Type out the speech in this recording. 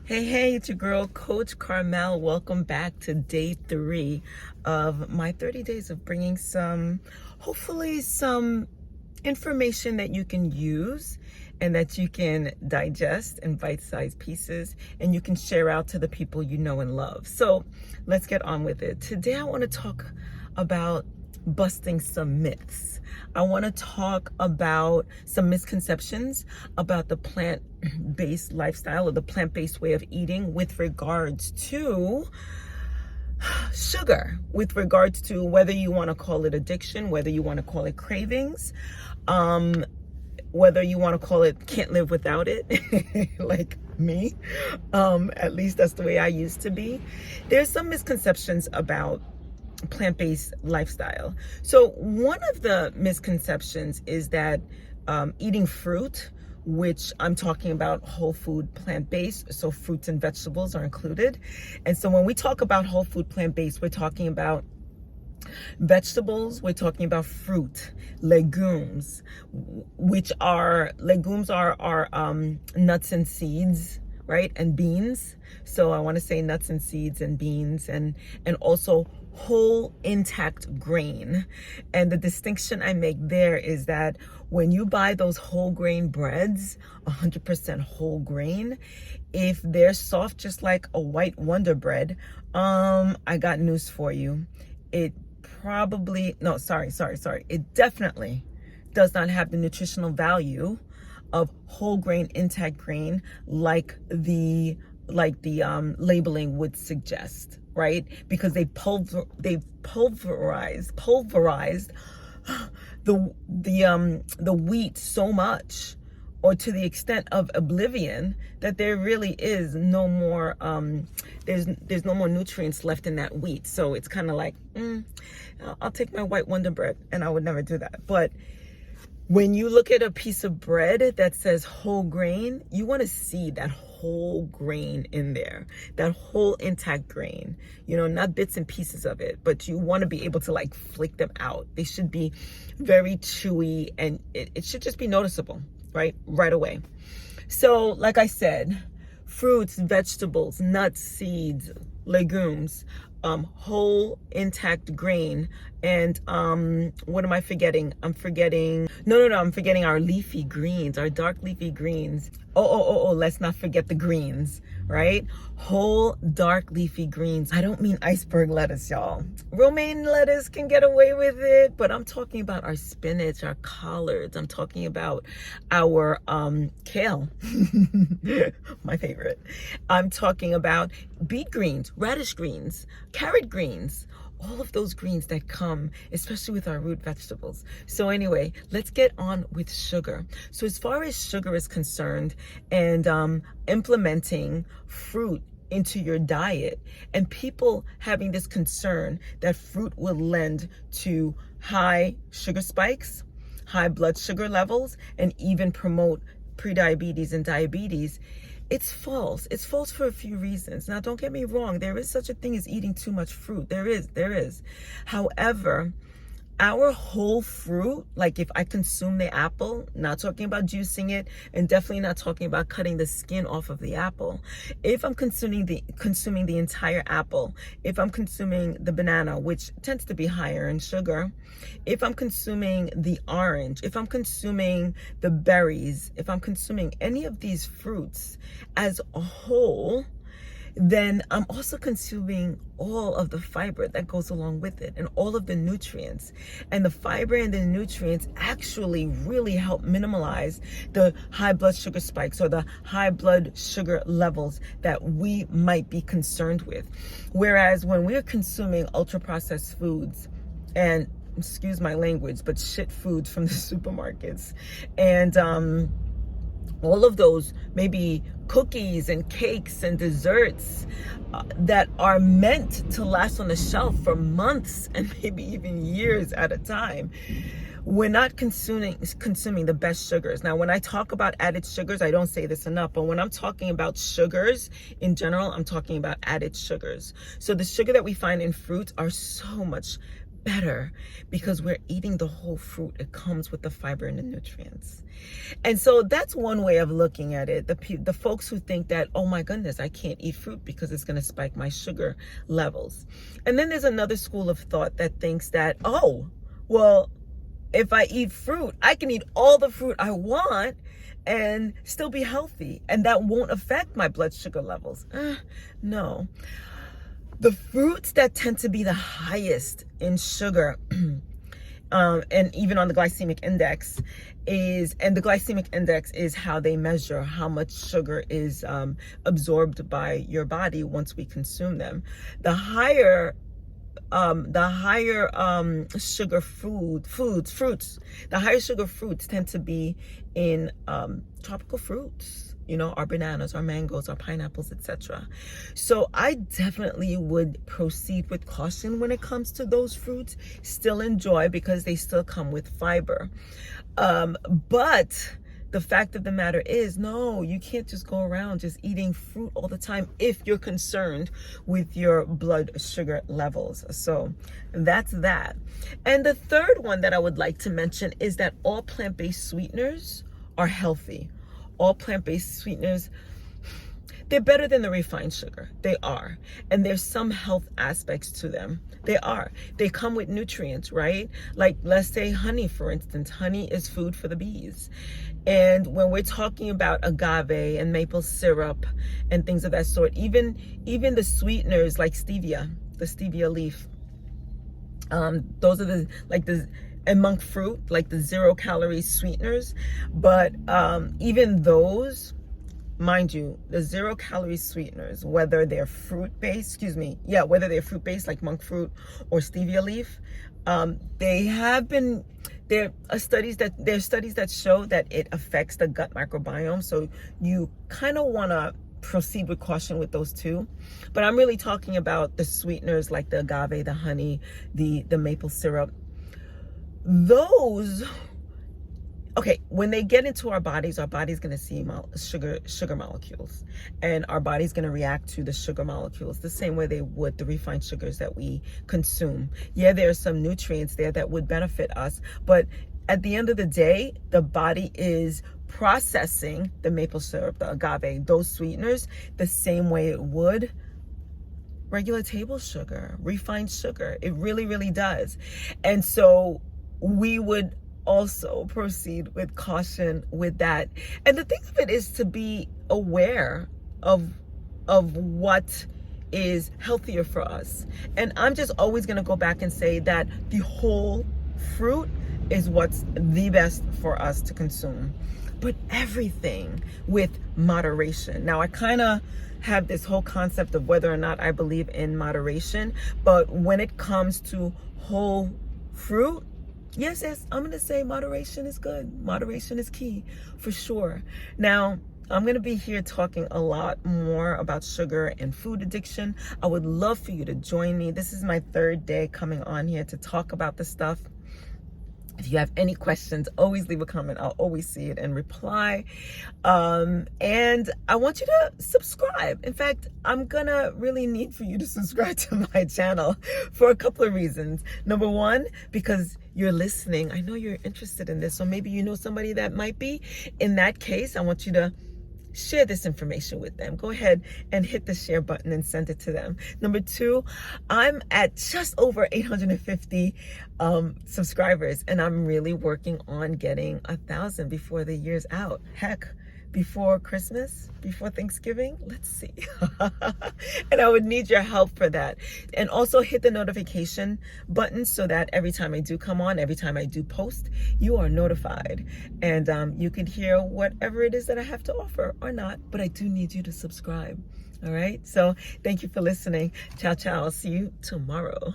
Hey, it's your girl, Coach Carmelle. Welcome back to day 3 of my 30 days of bringing hopefully some information that you can use and that you can digest in bite-sized pieces and you can share out to the people you know and love. So let's get on with it. Today I want to talk about busting some myths. I want to talk about some misconceptions about the plant-based lifestyle or the plant-based way of eating with regards to sugar, with regards to whether you want to call it addiction, whether you want to call it cravings, whether you want to call it can't live without it, like me. At least that's the way I used to be. There's some misconceptions about plant-based lifestyle. So one of the misconceptions is that eating fruit, which I'm talking about whole food plant-based, so fruits and vegetables are included. And so when we talk about whole food plant-based, we're talking about vegetables, we're talking about fruit, legumes, which are nuts and seeds, right? And beans. So I want to say nuts and seeds and beans and also whole intact grain. And the distinction I make there is that when you buy those whole grain breads, 100% whole grain, if they're soft just like a white Wonder Bread, I got news for you. It definitely does not have the nutritional value of whole grain, intact grain, like the labeling would suggest, right? Because they've pulverized the wheat so much, or to the extent of oblivion, that there really is no more there's no more nutrients left in that wheat. So it's kind of like I'll take my white Wonder Bread, and I would never do that. But when you look at a piece of bread that says whole grain, you want to see that whole grain in there, that whole intact grain, not bits and pieces of it, but you want to be able to like flick them out. They should be very chewy, and it should just be noticeable, right away. So like I said, fruits, vegetables, nuts, seeds, legumes, whole intact grain, and what am I forgetting? I'm forgetting our leafy greens, our dark leafy greens. Let's not forget the greens, right? Whole dark leafy greens. I don't mean iceberg lettuce, y'all. Romaine lettuce can get away with it, but I'm talking about our spinach, our collards. I'm talking about our kale, my favorite. I'm talking about beet greens, radish greens, carrot greens, all of those greens that come, especially with our root vegetables. So anyway, let's get on with sugar. So as far as sugar is concerned, and implementing fruit into your diet, and people having this concern that fruit will lend to high sugar spikes, high blood sugar levels, and even promote prediabetes and diabetes, it's false. It's false for a few reasons. Now, don't get me wrong. There is such a thing as eating too much fruit. There is. However, our whole fruit, like if I consume the apple, not talking about juicing it, and definitely not talking about cutting the skin off of the apple. If I'm consuming the entire apple, if I'm consuming the banana, which tends to be higher in sugar, if I'm consuming the orange, if I'm consuming the berries, if I'm consuming any of these fruits as a whole, then I'm also consuming all of the fiber that goes along with it and all of the nutrients. And the fiber and the nutrients actually really help minimize the high blood sugar spikes or the high blood sugar levels that we might be concerned with. Whereas when we're consuming ultra-processed foods, and excuse my language, but shit foods from the supermarkets, and all of those maybe cookies and cakes and desserts that are meant to last on the shelf for months and maybe even years at a time, we're not consuming the best sugars. Now, when I talk about added sugars, I don't say this enough, but when I'm talking about sugars in general, I'm talking about added sugars. So the sugar that we find in fruits are so much better because we're eating the whole fruit. It comes with the fiber and the nutrients. And so that's one way of looking at it. The folks who think that, oh my goodness, I can't eat fruit because it's going to spike my sugar levels. And then there's another school of thought that thinks that, oh, well, if I eat fruit, I can eat all the fruit I want and still be healthy, and that won't affect my blood sugar levels. No. The fruits that tend to be the highest in sugar, and even on the glycemic index and the glycemic index is how they measure how much sugar is absorbed by your body once we consume them. The higher sugar fruits, the higher sugar fruits tend to be in tropical fruits, our bananas, our mangoes, our pineapples, etc. So I definitely would proceed with caution when it comes to those fruits. Still enjoy because they still come with fiber. But the fact of the matter is, no, you can't just go around just eating fruit all the time if you're concerned with your blood sugar levels. So that's that. And the third one that I would like to mention is that all plant-based sweeteners are healthy. All plant-based sweeteners, they're better than the refined sugar. They are. And there's some health aspects to them. They are. They come with nutrients, right? Like, let's say honey, for instance. Honey is food for the bees. And when we're talking about agave and maple syrup and things of that sort, even the sweeteners like stevia, the stevia leaf, those are and monk fruit, like the 0-calorie sweeteners. But even those, mind you, the 0-calorie sweeteners, whether they're fruit-based like monk fruit or stevia leaf, there are studies that show that it affects the gut microbiome. So you kind of want to proceed with caution with those too. But I'm really talking about the sweeteners like the agave, the honey, the maple syrup. Those, okay, when they get into our body's going to see sugar molecules, and our body's going to react to the sugar molecules the same way they would the refined sugars that we consume. Yeah, there are some nutrients there that would benefit us, but at the end of the day, the body is processing the maple syrup, the agave, those sweeteners the same way it would regular table sugar, refined sugar. It really, really does. And so we would also proceed with caution with that. And the thing of it is to be aware of what is healthier for us. And I'm just always going to go back and say that the whole fruit is what's the best for us to consume. But everything with moderation. Now, I kind of have this whole concept of whether or not I believe in moderation, but when it comes to whole fruit, yes, I'm going to say moderation is good. Moderation is key for sure. Now, I'm going to be here talking a lot more about sugar and food addiction. I would love for you to join me. This is my third day coming on here to talk about this stuff. If you have any questions, always leave a comment. I'll always see it and reply. And I want you to subscribe. In fact, I'm gonna really need for you to subscribe to my channel for a couple of reasons. Number one, because you're listening. I know you're interested in this, so maybe you know somebody that might be. In that case, I want you to share this information with them. Go ahead and hit the share button and send it to them. Number two, I'm at just over 850 subscribers, and I'm really working on getting 1,000 before the year's out. Heck, before Christmas, before Thanksgiving, let's see. And I would need your help for that. And also hit the notification button so that every time I do come on, every time I do post, you are notified. And you can hear whatever it is that I have to offer or not, but I do need you to subscribe. All right? So thank you for listening. Ciao, ciao. I'll see you tomorrow.